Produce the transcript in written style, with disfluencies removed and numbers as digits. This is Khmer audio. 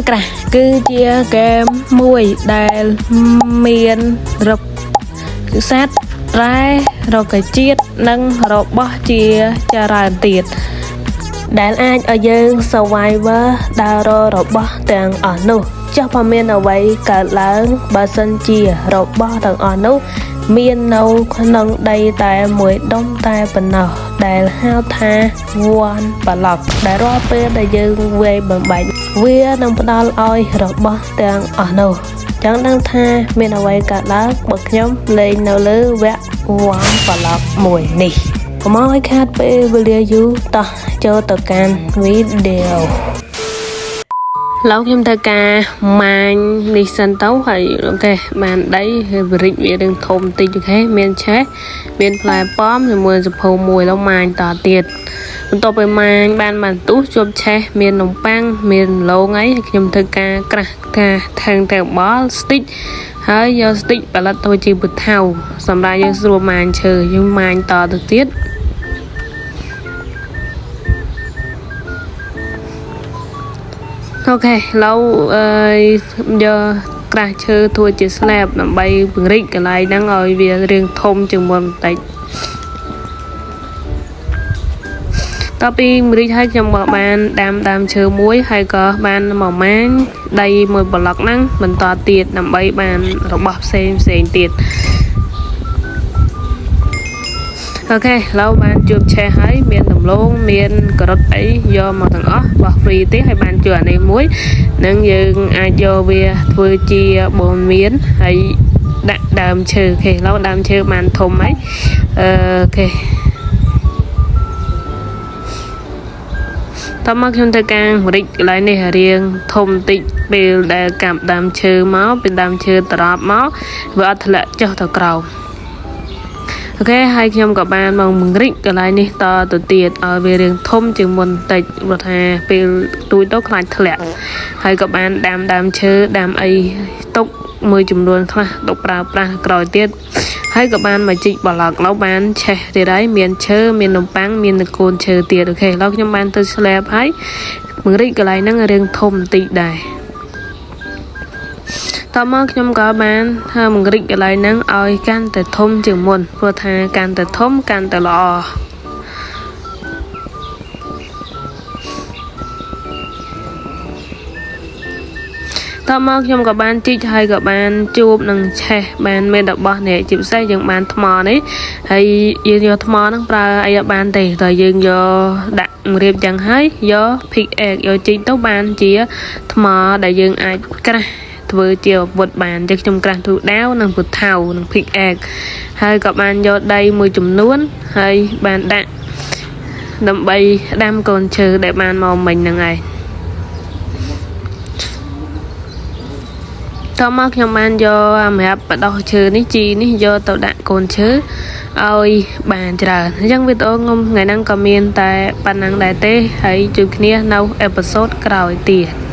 ក្រាស់គឺជាហ្គេមមួយដែលមានគឺសត្វរ៉ែរកជាតិនិងរបស់ជាច្រើនទៀតដែលអាចឲ្យយើង survivor ដើររករបស់ទាំងអស់នោះចុះបើមានអ្វីកើតឡើងបើសិនជារបស់ទាំងអស់នោះមាននៅក្នុងដីតែមួយដុំតែប៉ុណ្ណោះដែលហៅថាវ័នប្លុកដែលរាល់ពេលដែលយើងវាយបំបែកវានឹងផ្ដល់ឲ្យរបស់ទាំងអស់នោះចឹងដឹងថាមានអ្វីកើតឡើងបើខ្ញុំលេងនៅលើវគ្គវ័នប្លុកមួយនេះកុំឲ្យខាតពេលវេលាយូរតោះចូលទៅកាន់វីដេអូលោកខ្ញុំធ្វើការម៉ាញនេះសិនទៅហើយអូខេបានដីហើយបរិចវារឿងធំតិចអូខេមានឆេះមានផ្លែប៉ោមជាមួយសភៅមួយឡូវម៉ាញតទៀតបន្ទាប់ពីម៉ាញបានទុះជាប់ឆេះមាននំប៉័ងមានឡងអីខ្ញុំធ្វើការក្រាស់ការធាងទៅបលស្ទិចហើយយកស្ទិចផលិតទៅជាពូថៅសម្រាប់យើងស្រួលម៉ាញឈើយើងម៉ាញតទៅទៀតអូខេឡូវយកក្រាស់ឈើធ្វើជាស្លាបដើម្បីពង្រីកកន្លែងហ្នឹងឲ្យវារាងធំជាងមុនបន្តិចតពីពង្រីកហើយខ្ញុំក៏បានដាំឈើមួយហើយក៏បានមកម៉ាញដីមួយប្លុកហ្នឹងបន្តទៀតដើម្បីបានរបស់ផ្សេងទៀតអូខេឡូវបានជួបឆេះហើយមានដំឡូងមានការ៉ុតអីយកមកទាំងអស់បោះហ្វ្រីទេហើយបានជួបអានេះមួយនឹងយើងអាចយកវាធ្វើជាបូនមានហើយដាក់ដើមឈើអូខេឡូវដើមឈើបានធំហើយអូខេតមកខ្ញុំទៅកាងរិចកន្លែងនេះរៀងធំតិចពេលដែលកាប់ដើមឈើមកពីដើមឈើត្រប់មកវាអត់ធ្លាក់ចុះទៅក្រោមអូខេហើយខ្ញុំក៏បានមកពង្រីកកន្លែងនេះតទៅទៀតឲ្យវារៀងធំជាងមុនបន្តិចព្រោះថាពេលទូចទៅខ្លាចធ្លាក់ហើយក៏បានដាំដើមឈើដាំអីទុកមួយចំនួនខ្លះទុកប្រើប្រាស់ក្រោយទៀតហើយក៏បានមកជីកប្លុកឡូវបានឆេះទៀតហើយមានឈើមាននំប៉័ងមានកូនឈើទៀតអូខេឡូវខ្ញុំបានទៅស្លាបហើយពង្រីកកន្លែងហ្នឹងរៀងធំបន្តិចដែរតមកខ្ញុំក៏បានពង្រីកកន្លែងហ្នឹងឲ្យកាន់តែធំជាងមុនព្រោះថាកាន់តែធំកាន់តែល្អតមកខ្ញុំក៏បានជីកហើយក៏បានជួបនឹងឆេះបានមានរបស់នេះជាពិសេសយើងបានថ្មនេះហើយយើងយកថ្មហ្នឹងប្រើអីបានទេតែយើងយកដាក់រៀបយ៉ាងហើយយក pick egg យកជីកទៅបានជាថ្មដែលយើងអាចក្រាស់ធ្វើជាអាវុធបានចឹងខ្ញុំក្រាស់ទូដាវនិងពូថៅនិង pick egg ហើយក៏បានយកដីមួយចំនួនហើយបានដាក់ដើម្បីដាំកូនឈើដែលបានមកមិញហ្នឹងឯងតមកខ្ញុំបានយកសម្រាប់បដោះឈើនេះជីនេះយកទៅដាក់កូនឈើឲ្យបានច្រើនអញ្ចឹងវីដេអូខ្ញុំថ្ងៃហ្នឹងក៏មានតែប៉ុណ្ណឹងដែរទេហើយជួបគ្នានៅអេពីសូតក្រោយទៀត